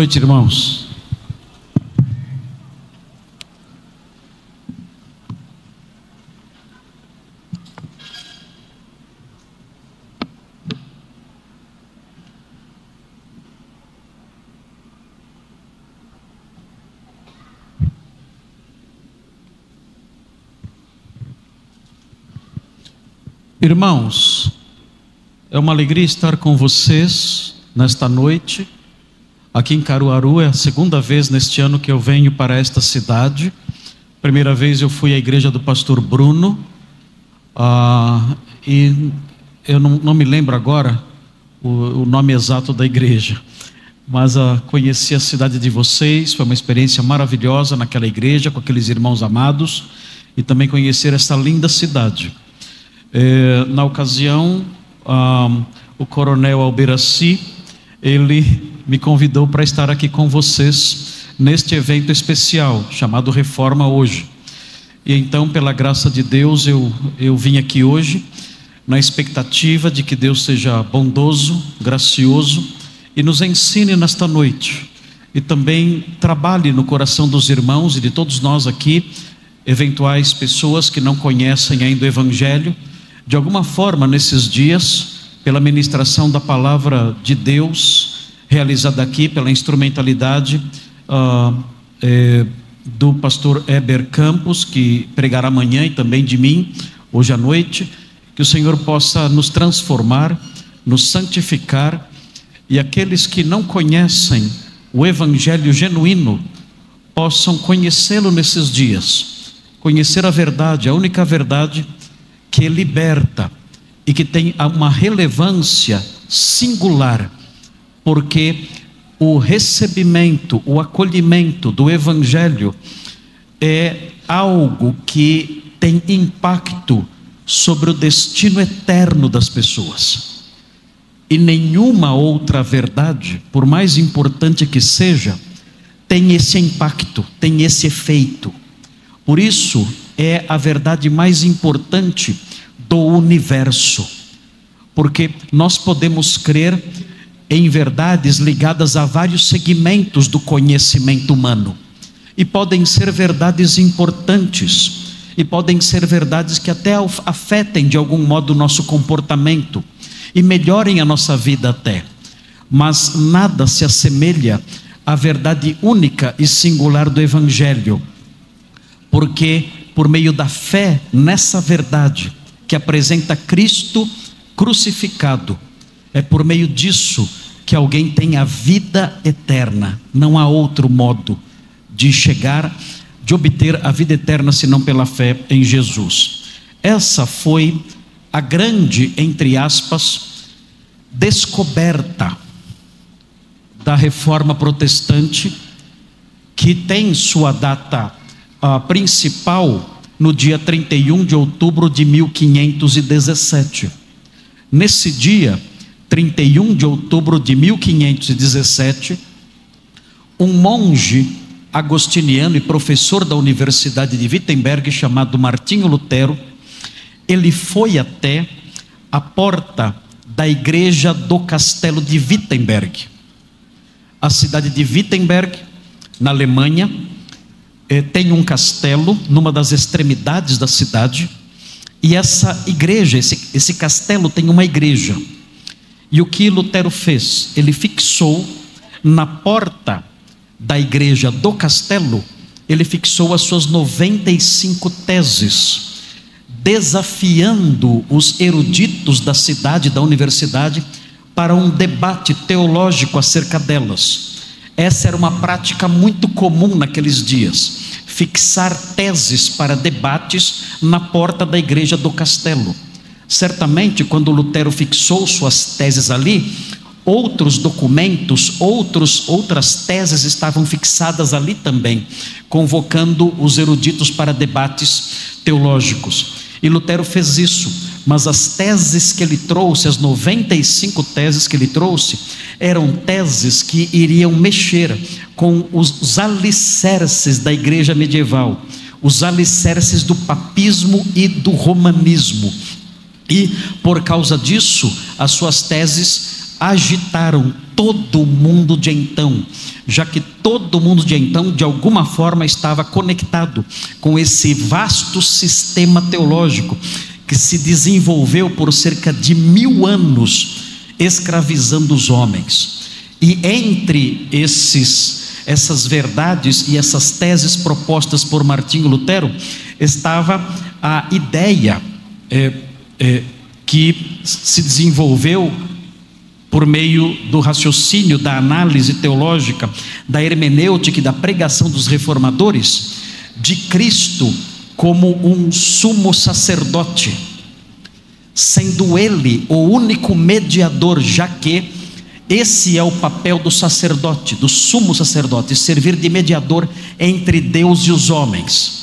Boa noite, irmãos. Irmãos, é uma alegria estar com vocês nesta noite. Aqui em Caruaru é a segunda vez neste ano que eu venho para esta cidade. Primeira vez eu fui à igreja do pastor Bruno, e eu não me lembro agora o nome exato da igreja, mas conheci a cidade de vocês, foi uma experiência maravilhosa naquela igreja, com aqueles irmãos amados, e também conhecer esta linda cidade. Na ocasião, o coronel Alberaci, ele me convidou para estar aqui com vocês neste evento especial chamado Reforma Hoje. E então, pela graça de Deus, eu vim aqui hoje na expectativa de que Deus seja bondoso, gracioso e nos ensine nesta noite, e também trabalhe no coração dos irmãos e de todos nós aqui, eventuais pessoas que não conhecem ainda o Evangelho. De alguma forma, nesses dias, pela ministração da palavra de Deus, realizada aqui pela instrumentalidade do pastor Heber Campos, que pregará amanhã, e também de mim, hoje à noite, que o Senhor possa nos transformar, nos santificar, e aqueles que não conhecem o Evangelho genuíno, possam conhecê-lo nesses dias, conhecer a verdade, a única verdade que liberta e que tem uma relevância singular, porque o recebimento, o acolhimento do Evangelho é algo que tem impacto sobre o destino eterno das pessoas, e nenhuma outra verdade, por mais importante que seja, tem esse impacto, tem esse efeito. Por isso é a verdade mais importante do universo, porque nós podemos crer em verdades ligadas a vários segmentos do conhecimento humano, e podem ser verdades importantes, e podem ser verdades que até afetem de algum modo o nosso comportamento e melhorem a nossa vida até, mas nada se assemelha à verdade única e singular do Evangelho, porque por meio da fé nessa verdade que apresenta Cristo crucificado, é por meio disso que alguém tem a vida eterna. Não há outro modo de chegar, de obter a vida eterna, senão pela fé em Jesus. Essa foi a grande, entre aspas, descoberta da Reforma Protestante, que tem sua data principal no dia 31 de outubro de 1517. Nesse dia, 31 de outubro de 1517, um monge agostiniano e professor da Universidade de Wittenberg, chamado Martinho Lutero, ele foi até a porta da igreja do castelo de Wittenberg. A cidade de Wittenberg, na Alemanha, tem um castelo numa das extremidades da cidade, e essa igreja, esse castelo tem uma igreja. E o que Lutero fez? Ele fixou na porta da igreja do castelo, ele fixou as suas 95 teses, desafiando os eruditos da cidade, da universidade, para um debate teológico acerca delas. Essa era uma prática muito comum naqueles dias, fixar teses para debates na porta da igreja do castelo. Certamente, quando Lutero fixou suas teses ali, outros documentos, outras teses estavam fixadas ali também, convocando os eruditos para debates teológicos. E Lutero fez isso, mas as teses que ele trouxe, as 95 teses que ele trouxe, eram teses que iriam mexer com os alicerces da igreja medieval, os alicerces do papismo e do romanismo. E por causa disso, as suas teses agitaram todo o mundo de então, já que todo mundo de então, de alguma forma, estava conectado com esse vasto sistema teológico que se desenvolveu por cerca de 1000 anos, escravizando os homens. E entre essas verdades e essas teses propostas por Martinho Lutero, estava a ideia que se desenvolveu por meio do raciocínio, da análise teológica, da hermenêutica e da pregação dos reformadores, de Cristo como um sumo sacerdote, sendo ele o único mediador, já que esse é o papel do sacerdote, do sumo sacerdote, servir de mediador entre Deus e os homens.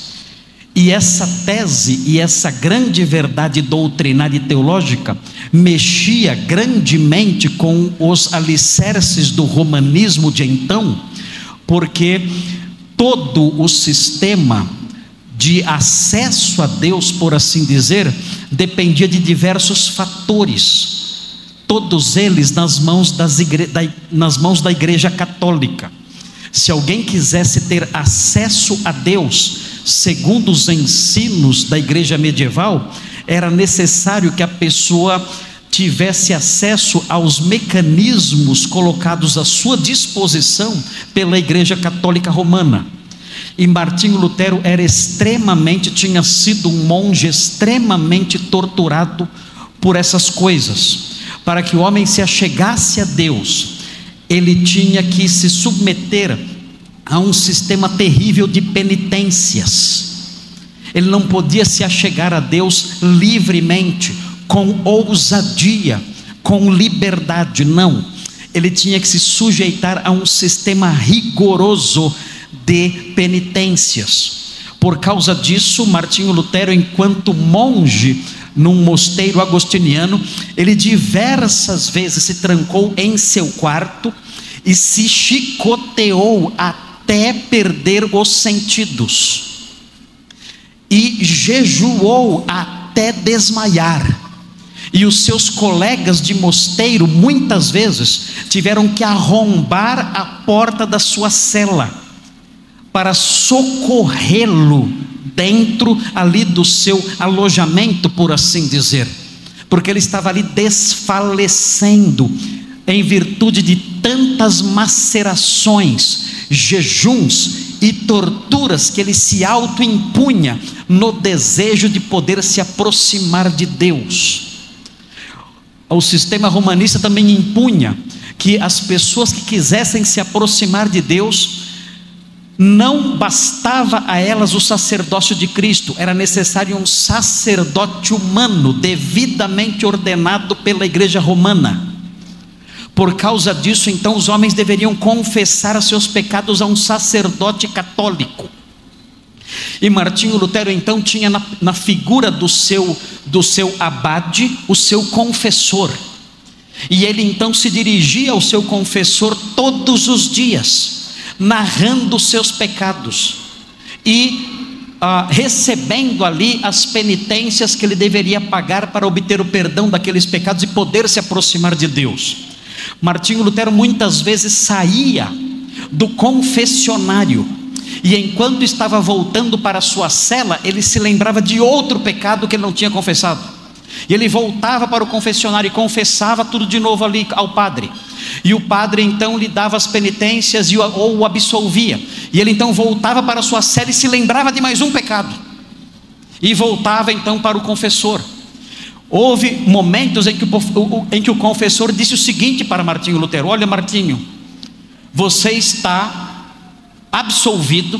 E essa tese e essa grande verdade doutrinária e teológica mexia grandemente com os alicerces do romanismo de então, porque todo o sistema de acesso a Deus, por assim dizer, dependia de diversos fatores, todos eles nas mãos da Igreja Católica. Se alguém quisesse ter acesso a Deus, segundo os ensinos da igreja medieval, era necessário que a pessoa tivesse acesso aos mecanismos colocados à sua disposição pela Igreja Católica Romana. E Martinho Lutero tinha sido um monge extremamente torturado por essas coisas. Para que o homem se achegasse a Deus, ele tinha que se submeter a um sistema terrível de penitências. Ele não podia se achegar a Deus livremente, com ousadia, com liberdade, não. Ele tinha que se sujeitar a um sistema rigoroso de penitências. Por causa disso, Martinho Lutero, enquanto monge num mosteiro agostiniano, ele diversas vezes se trancou em seu quarto e se chicoteou até perder os sentidos, e jejuou até desmaiar. E os seus colegas de mosteiro muitas vezes tiveram que arrombar a porta da sua cela para socorrê-lo dentro ali do seu alojamento, por assim dizer, porque ele estava ali desfalecendo em virtude de tantas macerações, jejuns e torturas que ele se auto-impunha no desejo de poder se aproximar de Deus. O sistema romanista também impunha que as pessoas que quisessem se aproximar de Deus, não bastava a elas o sacerdócio de Cristo, era necessário um sacerdote humano, devidamente ordenado pela igreja romana. Por causa disso, então, os homens deveriam confessar os seus pecados a um sacerdote católico. E Martinho Lutero então tinha na figura do seu abade o seu confessor, e ele então se dirigia ao seu confessor todos os dias, narrando os seus pecados e recebendo ali as penitências que ele deveria pagar para obter o perdão daqueles pecados e poder se aproximar de Deus. Martinho Lutero muitas vezes saía do confessionário, e enquanto estava voltando para a sua cela, ele se lembrava de outro pecado que ele não tinha confessado, e ele voltava para o confessionário e confessava tudo de novo ali ao padre, e o padre então lhe dava as penitências ou o absolvia, e ele então voltava para a sua cela e se lembrava de mais um pecado, e voltava então para o confessor. Houve momentos em que o confessor disse o seguinte para Martinho Lutero: olha, Martinho, você está absolvido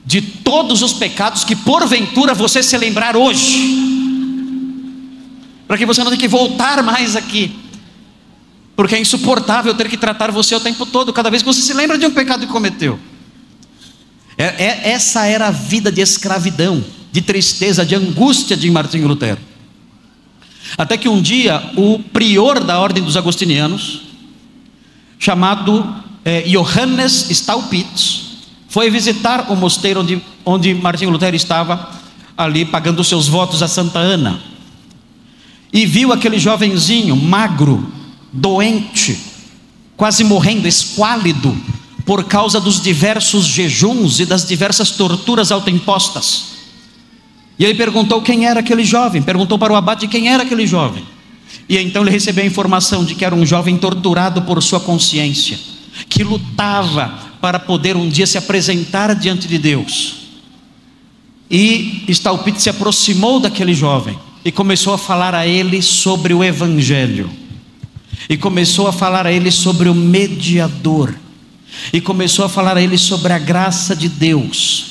de todos os pecados que porventura você se lembrar hoje, para que você não tenha que voltar mais aqui, porque é insuportável ter que tratar você o tempo todo, cada vez que você se lembra de um pecado que cometeu. Essa era a vida de escravidão, de tristeza, de angústia de Martinho Lutero. Até que um dia o prior da ordem dos agostinianos, chamado Johannes Staupitz, foi visitar o mosteiro onde Martinho Lutero estava ali pagando os seus votos a Santa Ana, e viu aquele jovenzinho magro, doente, quase morrendo, esquálido, por causa dos diversos jejuns e das diversas torturas autoimpostas. E ele perguntou quem era aquele jovem, perguntou para o abade quem era aquele jovem. E então ele recebeu a informação de que era um jovem torturado por sua consciência, que lutava para poder um dia se apresentar diante de Deus. E Stalpitz se aproximou daquele jovem e começou a falar a ele sobre o Evangelho, e começou a falar a ele sobre o mediador, e começou a falar a ele sobre a graça de Deus.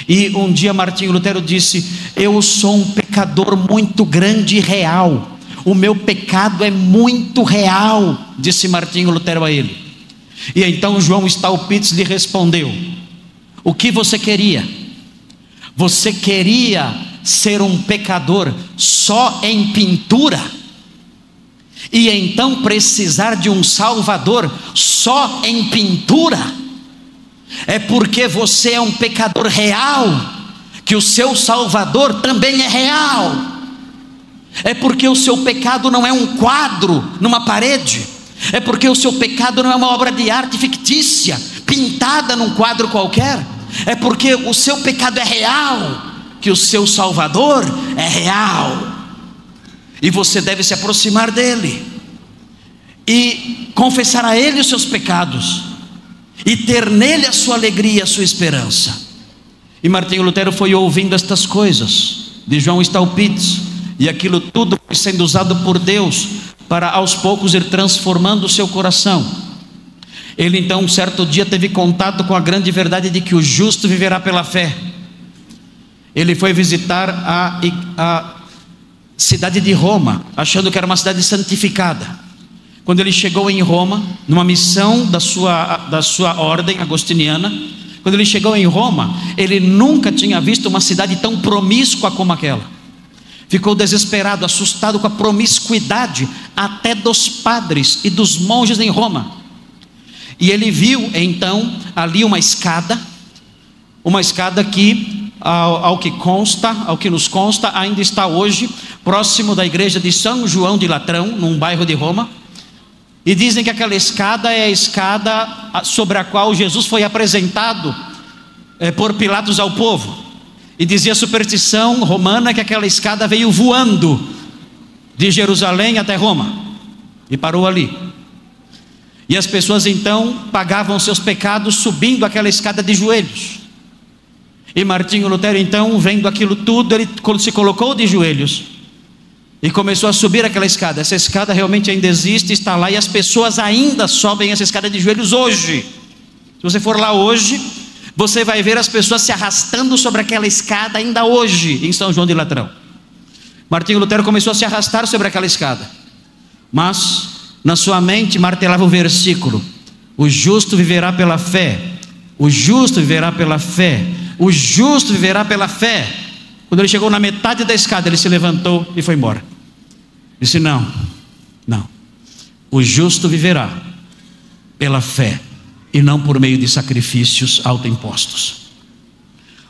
E um dia Martinho Lutero disse: eu sou um pecador muito grande e real, o meu pecado é muito real, disse Martinho Lutero a ele. E então João Stalpitz lhe respondeu: o que você queria? Você queria ser um pecador só em pintura, e então precisar de um Salvador só em pintura? É porque você é um pecador real que o seu Salvador também é real. É porque o seu pecado não é um quadro numa parede, é porque o seu pecado não é uma obra de arte fictícia pintada num quadro qualquer, é porque o seu pecado é real, que o seu Salvador é real, e você deve se aproximar dele e confessar a ele os seus pecados e ter nele a sua alegria, a sua esperança. E Martinho Lutero foi ouvindo estas coisas de João Stalpitz, e aquilo tudo foi sendo usado por Deus para aos poucos ir transformando o seu coração. Ele então um certo dia teve contato com a grande verdade de que o justo viverá pela fé. Ele foi visitar a cidade de Roma, achando que era uma cidade santificada. Quando ele chegou em Roma, numa missão da sua ordem agostiniana, quando ele chegou em Roma, ele nunca tinha visto uma cidade tão promíscua como aquela. Ficou desesperado, assustado com a promiscuidade até dos padres e dos monges em Roma. E ele viu então ali uma escada que ao que nos consta, ainda está hoje próximo da igreja de São João de Latrão, num bairro de Roma. E dizem que aquela escada é a escada sobre a qual Jesus foi apresentado por Pilatos ao povo. E dizia a superstição romana que aquela escada veio voando de Jerusalém até Roma e parou ali. E as pessoas então pagavam seus pecados subindo aquela escada de joelhos. E Martinho Lutero então, vendo aquilo tudo, ele se colocou de joelhos e começou a subir aquela escada. Essa escada realmente ainda existe, está lá, e as pessoas ainda sobem essa escada de joelhos hoje. Se você for lá hoje, você vai ver as pessoas se arrastando sobre aquela escada ainda hoje em São João de Latrão. Martinho Lutero começou a se arrastar sobre aquela escada, mas na sua mente martelava o versículo: o justo viverá pela fé, o justo viverá pela fé, o justo viverá pela fé. Quando ele chegou na metade da escada, ele se levantou e foi embora. Disse: não, o justo viverá pela fé e não por meio de sacrifícios autoimpostos.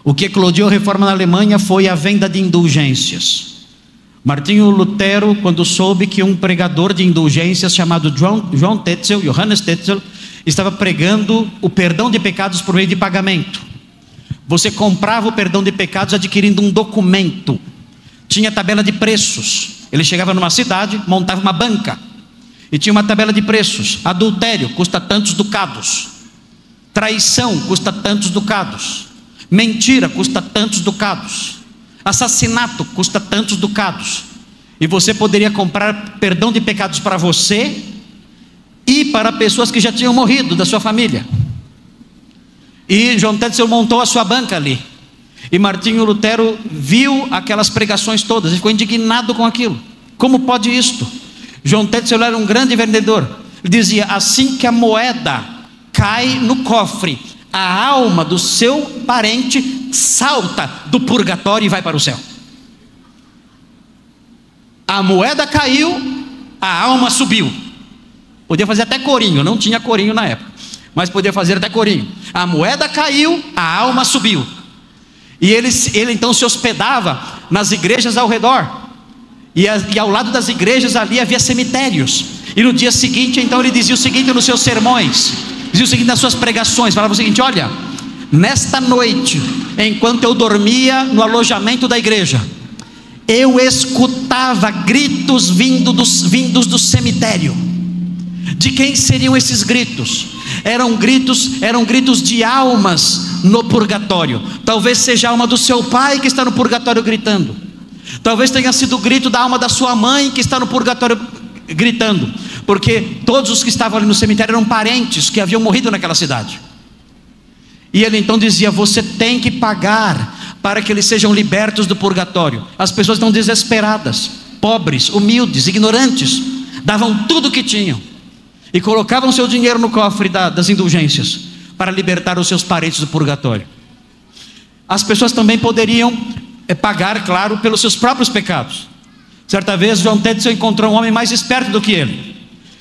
O que eclodiu a reforma na Alemanha foi a venda de indulgências. Martinho Lutero, quando soube que um pregador de indulgências chamado Johannes Tetzel, estava pregando o perdão de pecados por meio de pagamento. Você comprava o perdão de pecados adquirindo um documento, tinha tabela de preços. Ele chegava numa cidade, montava uma banca e tinha uma tabela de preços. Adultério custa tantos ducados, traição custa tantos ducados, mentira custa tantos ducados, assassinato custa tantos ducados. E você poderia comprar perdão de pecados para você e para pessoas que já tinham morrido da sua família. E João Tetzel montou a sua banca ali. E Martinho Lutero viu aquelas pregações todas e ficou indignado com aquilo. Como pode isto? João Tetzel era um grande vendedor. Ele dizia: assim que a moeda cai no cofre, a alma do seu parente salta do purgatório e vai para o céu. A moeda caiu, a alma subiu. Podia fazer até corinho, não tinha corinho na época, mas podia fazer até corinho. A moeda caiu, a alma subiu. E ele então se hospedava nas igrejas ao redor. E ao lado das igrejas ali havia cemitérios. E no dia seguinte, então, ele dizia o seguinte nos seus sermões, dizia o seguinte nas suas pregações, falava o seguinte: olha, nesta noite, enquanto eu dormia no alojamento da igreja, eu escutava gritos vindos do cemitério. De quem seriam esses gritos? Eram gritos de almas no purgatório. Talvez seja a alma do seu pai que está no purgatório gritando. Talvez tenha sido o grito da alma da sua mãe que está no purgatório gritando, porque todos os que estavam ali no cemitério eram parentes que haviam morrido naquela cidade. E ele então dizia: você tem que pagar para que eles sejam libertos do purgatório. As pessoas estão desesperadas, pobres, humildes, ignorantes, davam tudo o que tinham e colocavam seu dinheiro no cofre das indulgências para libertar os seus parentes do purgatório. As pessoas também poderiam pagar, claro, pelos seus próprios pecados. Certa vez John Tetzel encontrou um homem mais esperto do que ele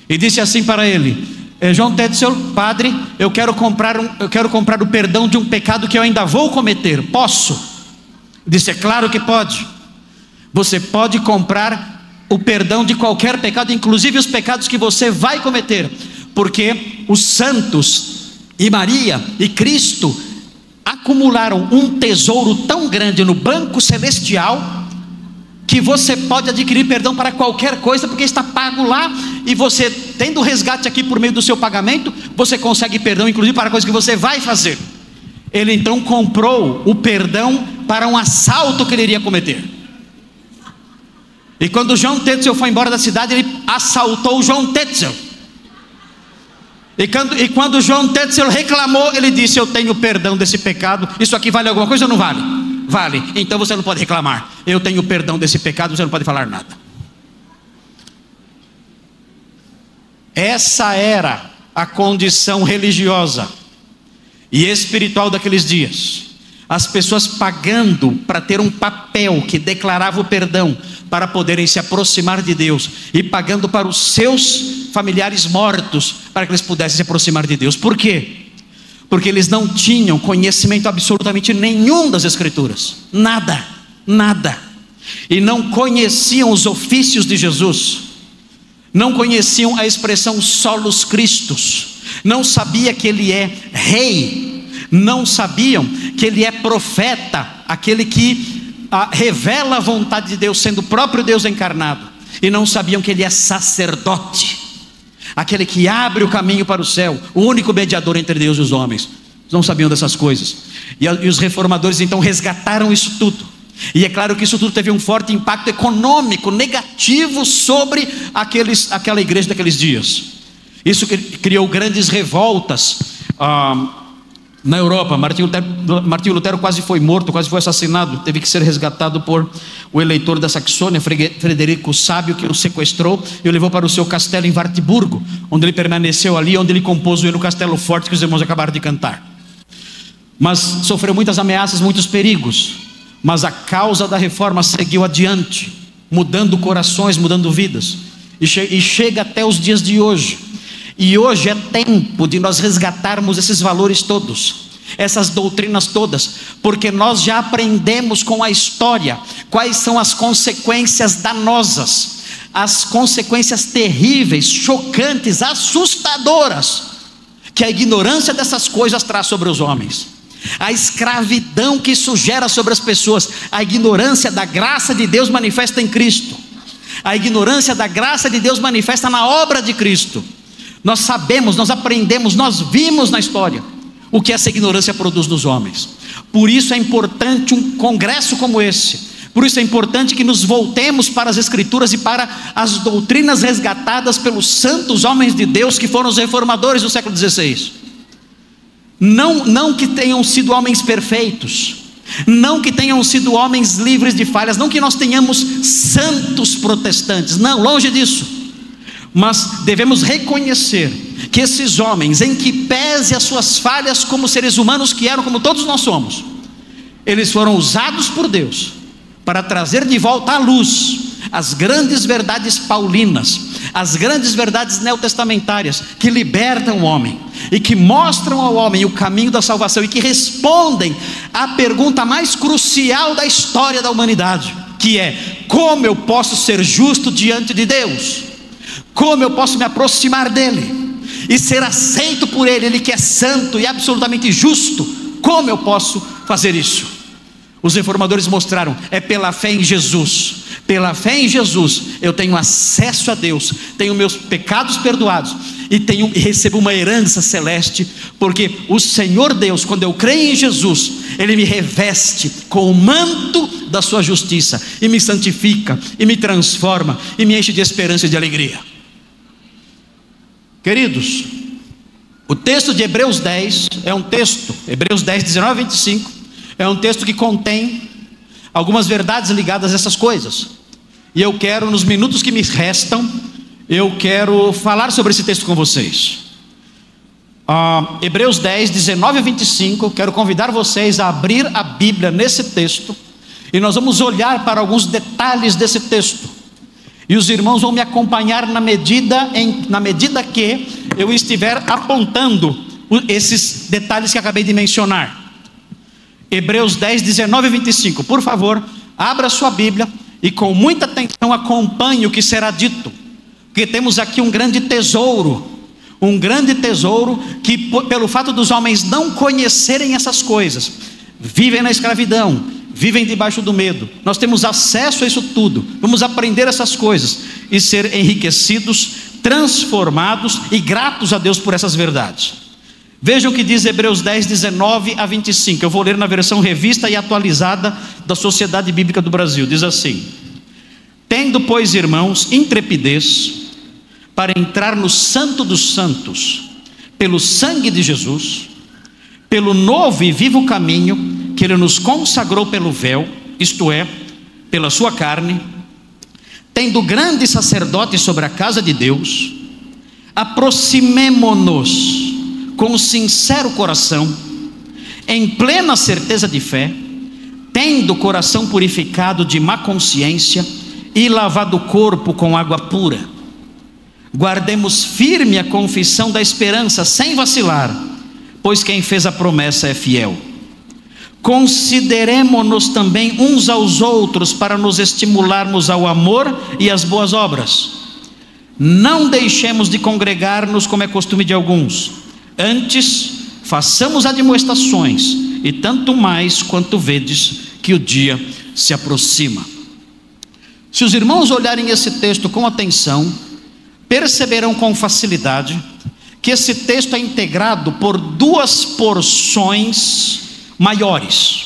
e disse assim para ele: John Tetzel, padre, eu quero comprar o perdão de um pecado que eu ainda vou cometer, posso? Ele disse: é claro que pode. Você pode comprar o perdão de qualquer pecado, inclusive os pecados que você vai cometer, porque os santos e Maria e Cristo acumularam um tesouro tão grande no banco celestial, que você pode adquirir perdão para qualquer coisa, porque está pago lá, e você, tendo resgate aqui por meio do seu pagamento, você consegue perdão, inclusive para coisas que você vai fazer. Ele então comprou o perdão para um assalto que ele iria cometer. E quando John Tetzel foi embora da cidade, ele assaltou John Tetzel. E quando John Tetzel reclamou, ele disse: eu tenho perdão desse pecado. Isso aqui vale alguma coisa ou não vale? Vale. Então você não pode reclamar. Eu tenho perdão desse pecado, você não pode falar nada. Essa era a condição religiosa e espiritual daqueles dias. As pessoas pagando para ter um papel que declarava o perdão, para poderem se aproximar de Deus, e pagando para os seus familiares mortos, para que eles pudessem se aproximar de Deus. Por quê? Porque eles não tinham conhecimento absolutamente nenhum das Escrituras, nada, e não conheciam os ofícios de Jesus, não conheciam a expressão solos Christus, não sabia que ele é rei, não sabiam que ele é profeta, aquele que revela a vontade de Deus, sendo o próprio Deus encarnado, e não sabiam que ele é sacerdote, aquele que abre o caminho para o céu, o único mediador entre Deus e os homens. Não sabiam dessas coisas, e os reformadores então resgataram isso tudo, e é claro que isso tudo teve um forte impacto econômico negativo sobre aquela igreja daqueles dias. Isso criou grandes revoltas na Europa. Martinho Lutero quase foi morto, quase foi assassinado, teve que ser resgatado por o eleitor da Saxônia, Frederico Sábio, que o sequestrou e o levou para o seu castelo em Wartburgo, onde ele permaneceu ali, onde ele compôs o hino Castelo Forte, que os irmãos acabaram de cantar. Mas sofreu muitas ameaças, muitos perigos, mas a causa da reforma seguiu adiante, mudando corações, mudando vidas, e chega até os dias de hoje. E hoje é tempo de nós resgatarmos esses valores todos, essas doutrinas todas, porque nós já aprendemos com a história quais são as consequências danosas, as consequências terríveis, chocantes, assustadoras, que a ignorância dessas coisas traz sobre os homens, a escravidão que isso gera sobre as pessoas, a ignorância da graça de Deus manifesta em Cristo, a ignorância da graça de Deus manifesta na obra de Cristo. Nós sabemos, nós aprendemos, nós vimos na história o que essa ignorância produz nos homens. Por isso é importante um congresso como esse, por isso é importante que nos voltemos para as Escrituras e para as doutrinas resgatadas pelos santos homens de Deus que foram os reformadores do século XVI. Não que tenham sido homens perfeitos, não que tenham sido homens livres de falhas, não que nós tenhamos santos protestantes, não, longe disso. Mas devemos reconhecer que esses homens, em que pese as suas falhas como seres humanos que eram, como todos nós somos, eles foram usados por Deus para trazer de volta à luz as grandes verdades paulinas, as grandes verdades neotestamentárias que libertam o homem e que mostram ao homem o caminho da salvação e que respondem à pergunta mais crucial da história da humanidade, que é: como eu posso ser justo diante de Deus? Como eu posso me aproximar dele e ser aceito por ele? Ele que é santo e absolutamente justo. Como eu posso fazer isso? Os reformadores mostraram: é pela fé em Jesus. Pela fé em Jesus eu tenho acesso a Deus, tenho meus pecados perdoados e recebo uma herança celeste, porque o Senhor Deus, quando eu creio em Jesus, Ele me reveste com o manto da sua justiça e me santifica e me transforma e me enche de esperança e de alegria. Queridos, o texto de Hebreus 10 é um texto, Hebreus 10, 19 a 25, é um texto que contém algumas verdades ligadas a essas coisas. E eu quero, nos minutos que me restam, eu quero falar sobre esse texto com vocês. Hebreus 10, 19 a 25, quero convidar vocês a abrir a Bíblia nesse texto, e nós vamos olhar para alguns detalhes desse texto. E os irmãos vão me acompanhar na medida que eu estiver apontando esses detalhes que acabei de mencionar. Hebreus 10, 19 e 25, por favor, abra sua Bíblia e com muita atenção acompanhe o que será dito, porque temos aqui um grande tesouro que, pelo fato dos homens não conhecerem essas coisas, vivem na escravidão, vivem debaixo do medo. Nós temos acesso a isso tudo, vamos aprender essas coisas e ser enriquecidos, transformados e gratos a Deus por essas verdades. Vejam o que diz Hebreus 10, 19 a 25. Eu vou ler na versão revista e atualizada da Sociedade Bíblica do Brasil. Diz assim: tendo, pois, irmãos, intrepidez para entrar no Santo dos Santos, pelo sangue de Jesus, pelo novo e vivo caminho que Ele nos consagrou pelo véu, isto é, pela sua carne, tendo grande sacerdote sobre a casa de Deus, aproximemo-nos com sincero coração, em plena certeza de fé, tendo o coração purificado de má consciência e lavado o corpo com água pura. Guardemos firme a confissão da esperança sem vacilar, pois quem fez a promessa é fiel. Consideremo-nos também uns aos outros para nos estimularmos ao amor e às boas obras. Não deixemos de congregar-nos como é costume de alguns. Antes, façamos admoestações, e tanto mais quanto vedes que o dia se aproxima. Se os irmãos olharem esse texto com atenção, perceberão com facilidade que esse texto é integrado por duas porções maiores.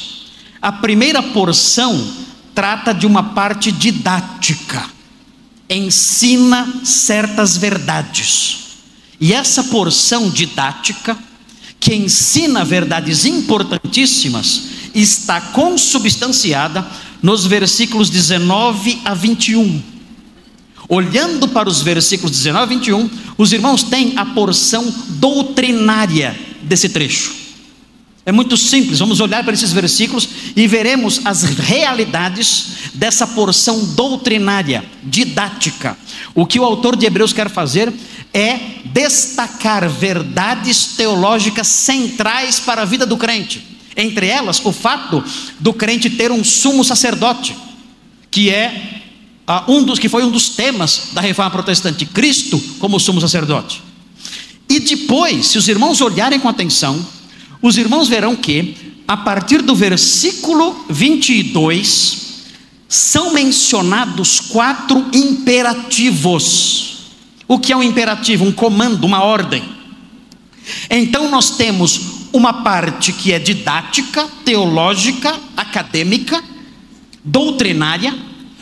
A primeira porção trata de uma parte didática, ensina certas verdades. E essa porção didática, que ensina verdades importantíssimas, está consubstanciada nos versículos 19 a 21. Olhando para os versículos 19 a 21, os irmãos têm a porção doutrinária desse trecho. É muito simples, vamos olhar para esses versículos e veremos as realidades dessa porção doutrinária, didática. O que o autor de Hebreus quer fazer é destacar verdades teológicas centrais para a vida do crente. Entre elas, o fato do crente ter um sumo sacerdote, que foi um dos temas da Reforma Protestante, Cristo como sumo sacerdote. E depois, se os irmãos olharem com atenção, os irmãos verão que, a partir do versículo 22, são mencionados 4 imperativos. O que é um imperativo? Um comando, uma ordem. Então nós temos uma parte que é didática, teológica, acadêmica, doutrinária,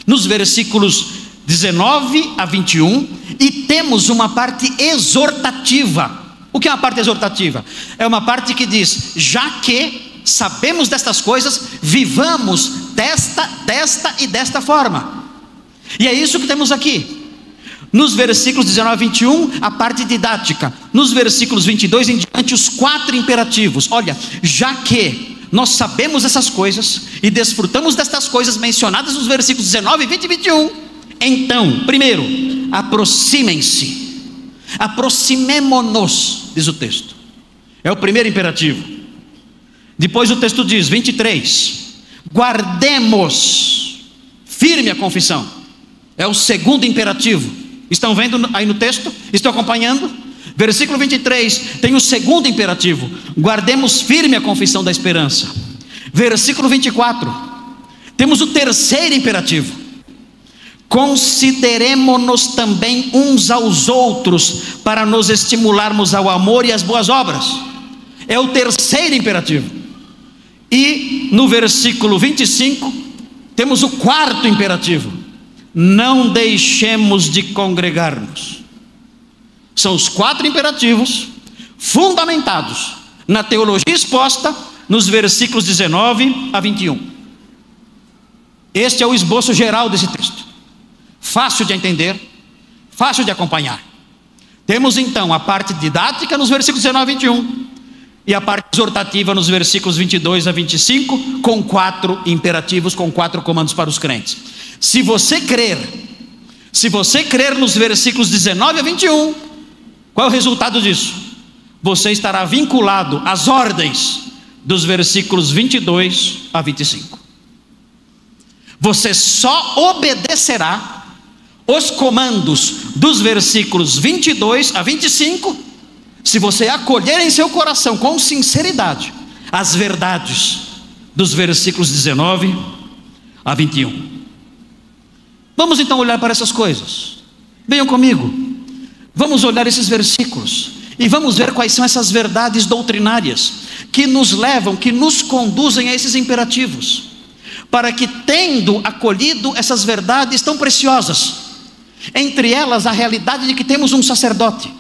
nos versículos 19 a 21, e temos uma parte exortativa. O que é uma parte exortativa? É uma parte que diz: já que sabemos destas coisas, vivamos desta e desta forma. E é isso que temos aqui. Nos versículos 19 a 21, a parte didática. Nos versículos 22 em diante, os 4 imperativos. Olha, já que nós sabemos essas coisas e desfrutamos destas coisas mencionadas nos versículos 19, 20 e 21, então, primeiro, aproximem-se. Aproximemo-nos, diz o texto. É o primeiro imperativo. Depois o texto diz, 23, guardemos firme a confissão. É o segundo imperativo. Estão vendo aí no texto? Estão acompanhando? Versículo 23 tem o segundo imperativo: guardemos firme a confissão da esperança. Versículo 24, temos o terceiro imperativo: consideremo-nos também uns aos outros para nos estimularmos ao amor e às boas obras. É o terceiro imperativo. E no versículo 25 temos o quarto imperativo: não deixemos de congregar-nos. São os quatro imperativos fundamentados na teologia exposta nos versículos 19 a 21. Este é o esboço geral desse texto, fácil de entender, fácil de acompanhar. Temos então a parte didática nos versículos 19 a 21 e a parte exortativa nos versículos 22 a 25, com quatro imperativos, com quatro comandos para os crentes. Se você crer nos versículos 19 a 21, qual é o resultado disso? Você estará vinculado às ordens dos versículos 22 a 25. Você só obedecerá os comandos dos versículos 22 a 25 se você acolher em seu coração com sinceridade as verdades dos versículos 19 a 21. Vamos então olhar para essas coisas. Venham comigo. Vamos olhar esses versículos e vamos ver quais são essas verdades doutrinárias que nos levam, que nos conduzem a esses imperativos, para que, tendo acolhido essas verdades tão preciosas, entre elas a realidade de que temos um sacerdote,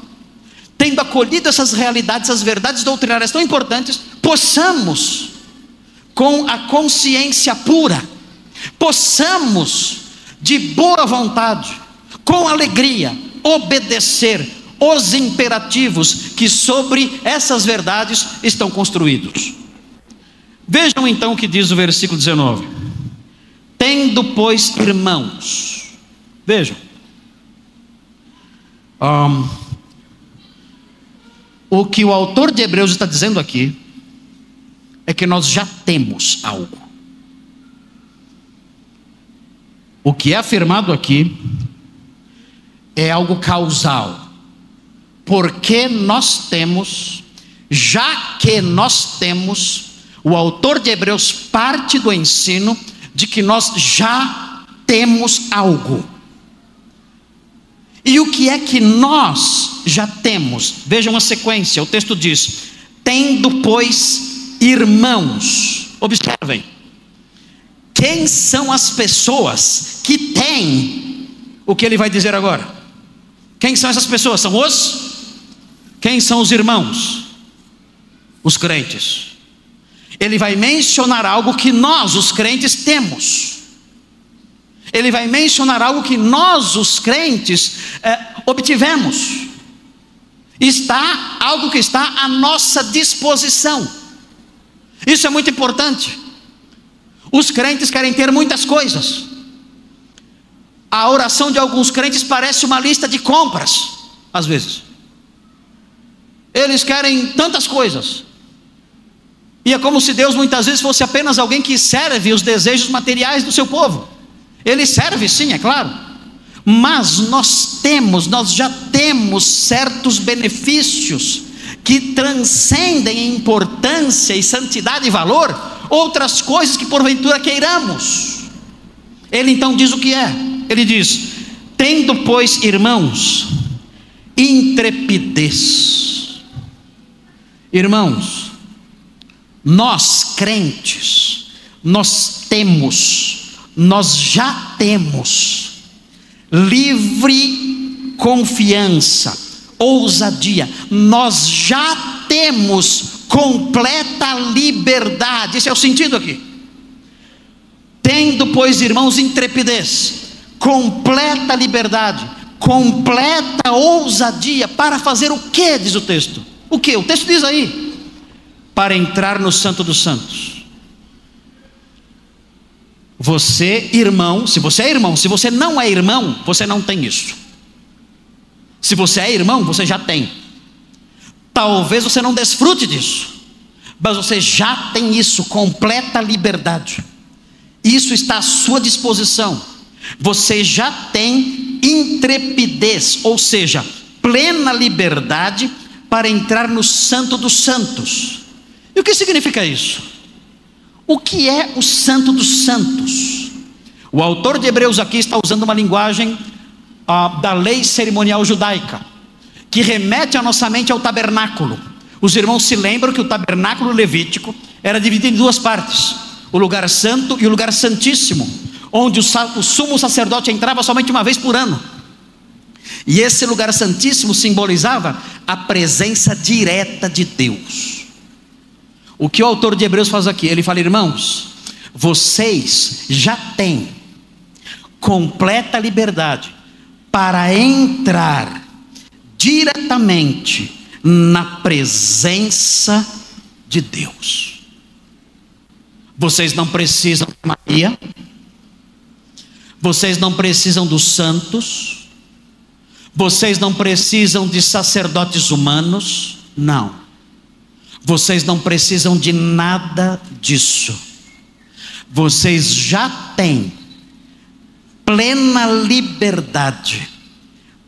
tendo acolhido essas realidades, essas verdades doutrinárias tão importantes, possamos, com a consciência pura, possamos, de boa vontade, com alegria, obedecer os imperativos que sobre essas verdades estão construídos. Vejam então o que diz o versículo 19: tendo, pois, irmãos. Vejam, o que o autor de Hebreus está dizendo aqui é que nós já temos algo. O que é afirmado aqui é algo causal, porque nós temos, já que nós temos, o autor de Hebreus parte do ensino de que nós já temos algo. E o que é que nós já temos? Vejam a sequência, o texto diz: tendo, pois, irmãos. Observem, quem são as pessoas que têm o que ele vai dizer agora? Quem são essas pessoas? Quem são os irmãos? Os crentes. Ele vai mencionar algo que nós, os crentes, temos. Ele vai mencionar algo que nós, os crentes, obtivemos. Algo que está à nossa disposição. Isso é muito importante. Os crentes querem ter muitas coisas. A oração de alguns crentes parece uma lista de compras, às vezes. Eles querem tantas coisas. E é como se Deus muitas vezes fosse apenas alguém que serve os desejos materiais do seu povo. Ele serve, sim, é claro. Mas nós já temos certos benefícios que transcendem em importância e santidade e valor outras coisas que porventura queiramos. Ele então diz o que é. Ele diz: tendo, pois, irmãos, intrepidez. Irmãos, nós crentes, nós já temos livre confiança, ousadia, nós já temos completa liberdade. Esse é o sentido aqui. Tendo, pois, irmãos, intrepidez, completa liberdade, completa ousadia, para fazer o que, diz o texto? O que? O texto diz aí: para entrar no Santo dos Santos. Você, irmão, se você é irmão, se você não é irmão, você não tem isso. Se você é irmão, você já tem. Talvez você não desfrute disso, mas você já tem isso, completa liberdade. Isso está à sua disposição. você já tem intrepidez, ou seja, plena liberdade para entrar no Santo dos Santos. E o que significa isso? O que é o Santo dos Santos? O autor de Hebreus aqui está usando uma linguagem da lei cerimonial judaica, que remete a nossa mente ao tabernáculo. Os irmãos se lembram que o tabernáculo levítico era dividido em duas partes: o lugar santo e o lugar santíssimo, onde o sumo sacerdote entrava somente uma vez por ano. E esse lugar santíssimo simbolizava a presença direta de Deus. O que o autor de Hebreus faz aqui? Ele fala: irmãos, vocês já têm completa liberdade para entrar diretamente na presença de Deus. Vocês não precisam de Maria, vocês não precisam dos santos, vocês não precisam de sacerdotes humanos, não. Vocês não precisam de nada disso. Vocês já têm plena liberdade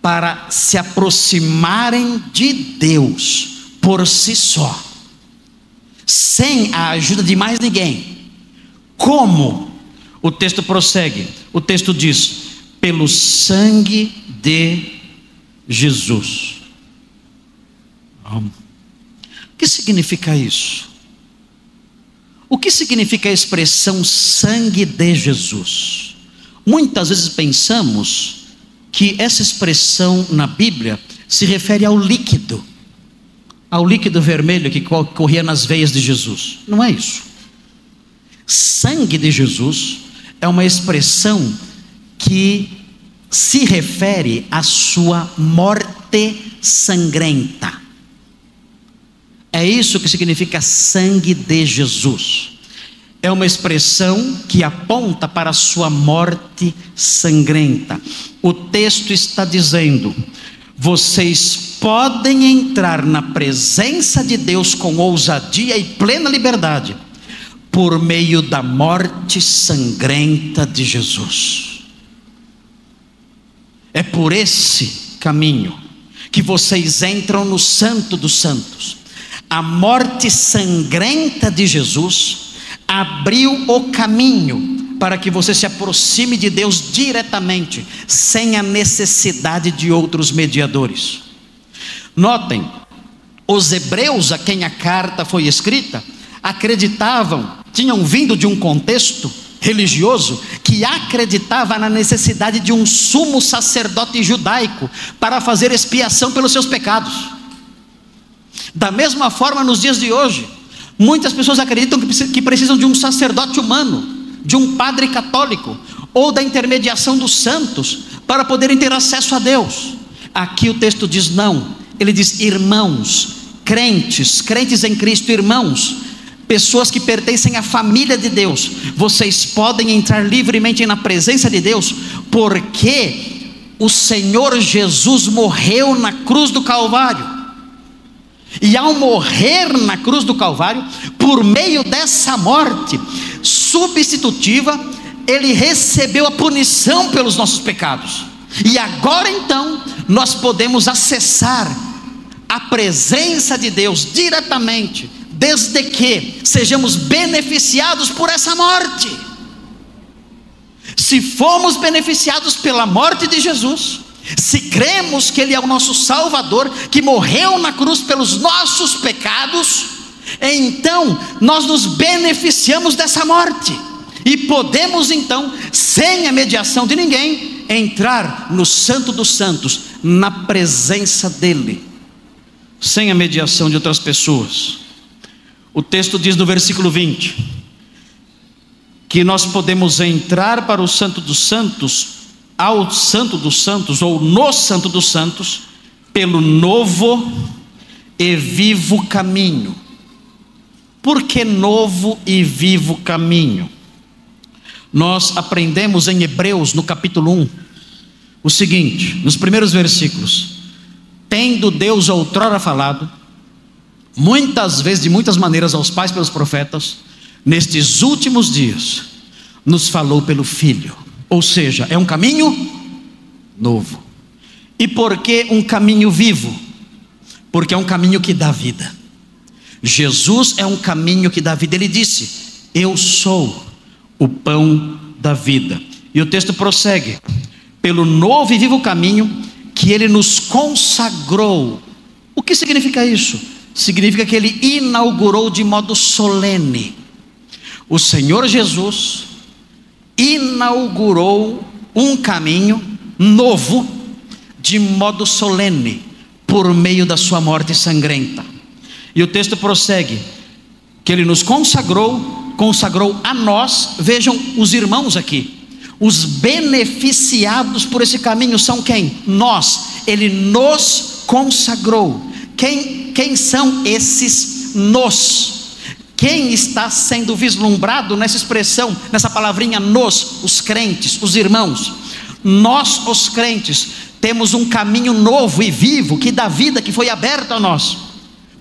para se aproximarem de Deus por si só, sem a ajuda de mais ninguém. Como? O texto prossegue, o texto diz: pelo sangue de Jesus. O que significa isso? O que significa a expressão sangue de Jesus? Muitas vezes pensamos que essa expressão na Bíblia se refere ao líquido vermelho que corria nas veias de Jesus. Não é isso. Sangue de Jesus é uma expressão que se refere à sua morte sangrenta. É isso que significa sangue de Jesus. É uma expressão que aponta para a sua morte sangrenta. O texto está dizendo: vocês podem entrar na presença de Deus com ousadia e plena liberdade por meio da morte sangrenta de Jesus. É por esse caminho que vocês entram no Santo dos Santos. A morte sangrenta de Jesus abriu o caminho para que você se aproxime de Deus diretamente, sem a necessidade de outros mediadores. Notem, os hebreus a quem a carta foi escrita acreditavam, tinham vindo de um contexto religioso que acreditava na necessidade de um sumo sacerdote judaico para fazer expiação pelos seus pecados. Da mesma forma, nos dias de hoje, muitas pessoas acreditam que precisam de um sacerdote humano, de um padre católico, ou da intermediação dos santos, para poderem ter acesso a Deus. Aqui o texto diz não. Ele diz: irmãos, crentes em Cristo, irmãos, pessoas que pertencem à família de Deus, vocês podem entrar livremente na presença de Deus, porque o Senhor Jesus morreu na cruz do Calvário. E ao morrer na cruz do Calvário, por meio dessa morte substitutiva, Ele recebeu a punição pelos nossos pecados. E agora então, nós podemos acessar a presença de Deus diretamente, desde que sejamos beneficiados por essa morte. Se fomos beneficiados pela morte de Jesus, se cremos que Ele é o nosso Salvador, que morreu na cruz pelos nossos pecados, então nós nos beneficiamos dessa morte, e podemos então, sem a mediação de ninguém, entrar no Santo dos Santos, na presença dEle, sem a mediação de outras pessoas. O texto diz no versículo 20, que nós podemos entrar para o Santo dos Santos, ao Santo dos Santos, ou no Santo dos Santos, pelo novo e vivo caminho. Por que novo e vivo caminho? Nós aprendemos em Hebreus, no capítulo 1, o seguinte, nos primeiros versículos: tendo Deus outrora falado, muitas vezes, de muitas maneiras, aos pais pelos profetas, nestes últimos dias, nos falou pelo Filho, Ou seja, é um caminho novo. E por que um caminho vivo? Porque é um caminho que dá vida. Jesus é um caminho que dá vida. Ele disse: eu sou o pão da vida. E o texto prossegue: pelo novo e vivo caminho que Ele nos consagrou. O que significa isso? Significa que Ele inaugurou de modo solene. O Senhor Jesus inaugurou um caminho novo de modo solene, por meio da sua morte sangrenta. E o texto prossegue, que Ele nos consagrou a nós. Vejam os irmãos aqui, os beneficiados por esse caminho são quem? Nós. Ele nos consagrou. Quem são esses nos? Quem está sendo vislumbrado nessa expressão, nessa palavrinha nos? Os crentes, os irmãos. Nós, os crentes, temos um caminho novo e vivo que dá vida, que foi aberto a nós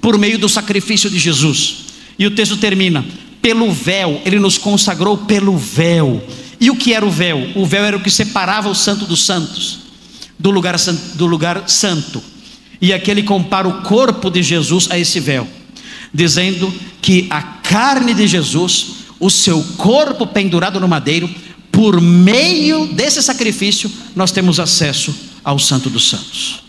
por meio do sacrifício de Jesus. E o texto termina: pelo véu. Ele nos consagrou pelo véu. E o que era o véu? O véu era o que separava o santo dos santos, do lugar santo. E aqui ele compara o corpo de Jesus a esse véu, dizendo que a carne de Jesus, o seu corpo pendurado no madeiro, por meio desse sacrifício, nós temos acesso ao Santo dos Santos.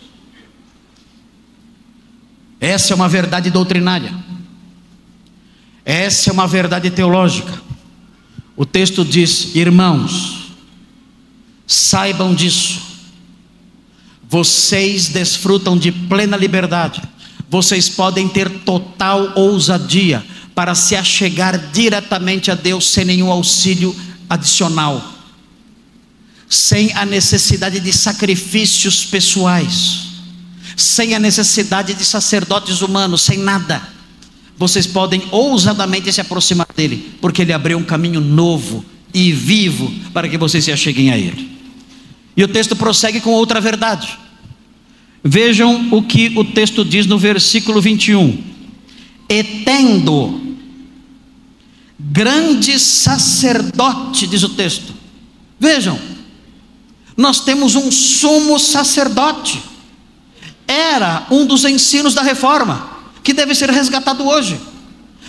Essa é uma verdade doutrinária. Essa é uma verdade teológica. O texto diz: irmãos, saibam disso. Vocês desfrutam de plena liberdade. Vocês podem ter total ousadia para se achegar diretamente a Deus sem nenhum auxílio adicional, sem a necessidade de sacrifícios pessoais, sem a necessidade de sacerdotes humanos, sem nada. Vocês podem ousadamente se aproximar dele, porque ele abriu um caminho novo e vivo para que vocês se acheguem a ele. E o texto prossegue com outra verdade. Vejam o que o texto diz no versículo 21. E tendo grande sacerdote, diz o texto. Vejam, nós temos um sumo sacerdote. Era um dos ensinos da reforma, que deve ser resgatado hoje.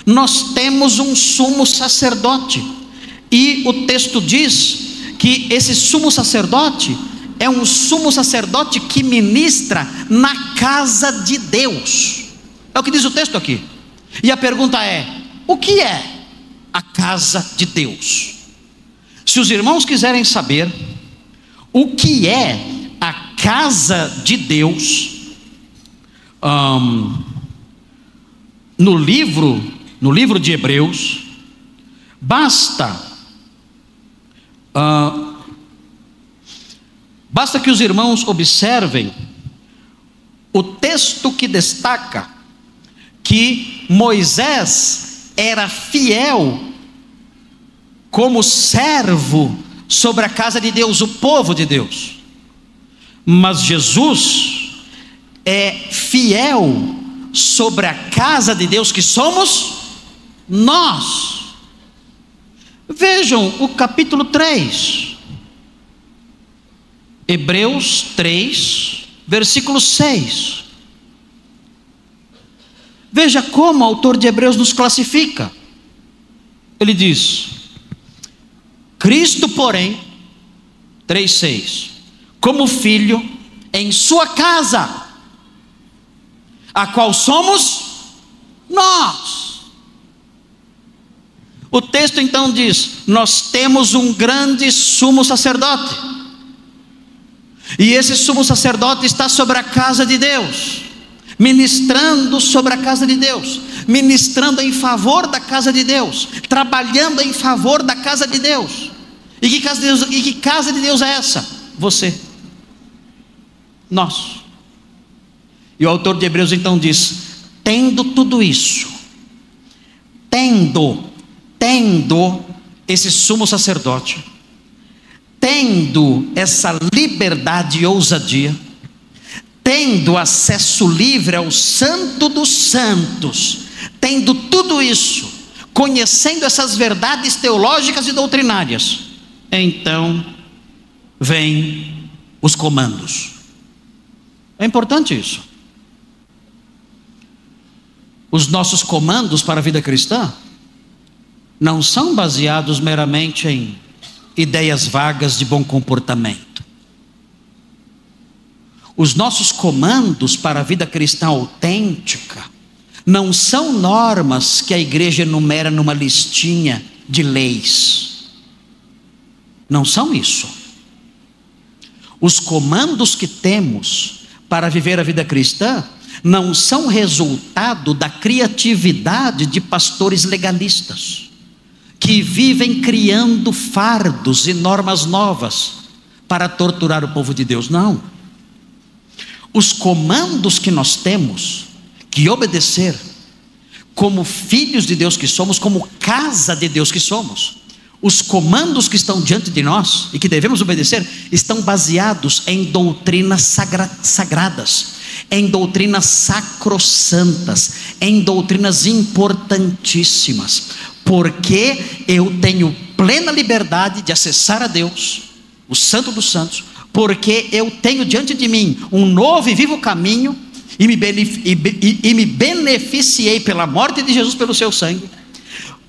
Nós temos um sumo sacerdote. E o texto diz que esse sumo sacerdote é um sumo sacerdote que ministra na casa de Deus. É o que diz o texto aqui. E a pergunta é: o que é a casa de Deus? Se os irmãos quiserem saber o que é a casa de Deus, no livro de Hebreus, basta que os irmãos observem o texto que destaca que Moisés era fiel como servo sobre a casa de Deus, o povo de Deus, mas Jesus é fiel sobre a casa de Deus, que somos nós. Vejam o capítulo 3, Hebreus 3, versículo 6. Veja como o autor de Hebreus nos classifica. Ele diz: Cristo, porém, 3,6, como filho em sua casa, a qual somos nós. O texto então diz: nós temos um grande sumo sacerdote, e esse sumo sacerdote está sobre a casa de Deus, ministrando sobre a casa de Deus, ministrando em favor da casa de Deus, trabalhando em favor da casa de Deus. E que casa de Deus é essa? Você, nós. E o autor de Hebreus então diz: tendo tudo isso, tendo esse sumo sacerdote, tendo essa liberdade e ousadia, tendo acesso livre ao Santo dos Santos, tendo tudo isso, conhecendo essas verdades teológicas e doutrinárias, então vêm os comandos. É importante isso. Os nossos comandos para a vida cristã não são baseados meramente em ideias vagas de bom comportamento. Os nossos comandos para a vida cristã autêntica não são normas que a igreja enumera numa listinha de leis. Não são isso. Os comandos que temos para viver a vida cristã não são resultado da criatividade de pastores legalistas, que vivem criando fardos e normas novas para torturar o povo de Deus. Não. Os comandos que nós temos que obedecer, como filhos de Deus que somos, como casa de Deus que somos, os comandos que estão diante de nós e que devemos obedecer, estão baseados em doutrinas sagradas, em doutrinas sacrossantas, em doutrinas importantíssimas, porque eu tenho plena liberdade de acessar a Deus, o Santo dos Santos, porque eu tenho diante de mim um novo e vivo caminho, e me beneficiei pela morte de Jesus pelo seu sangue,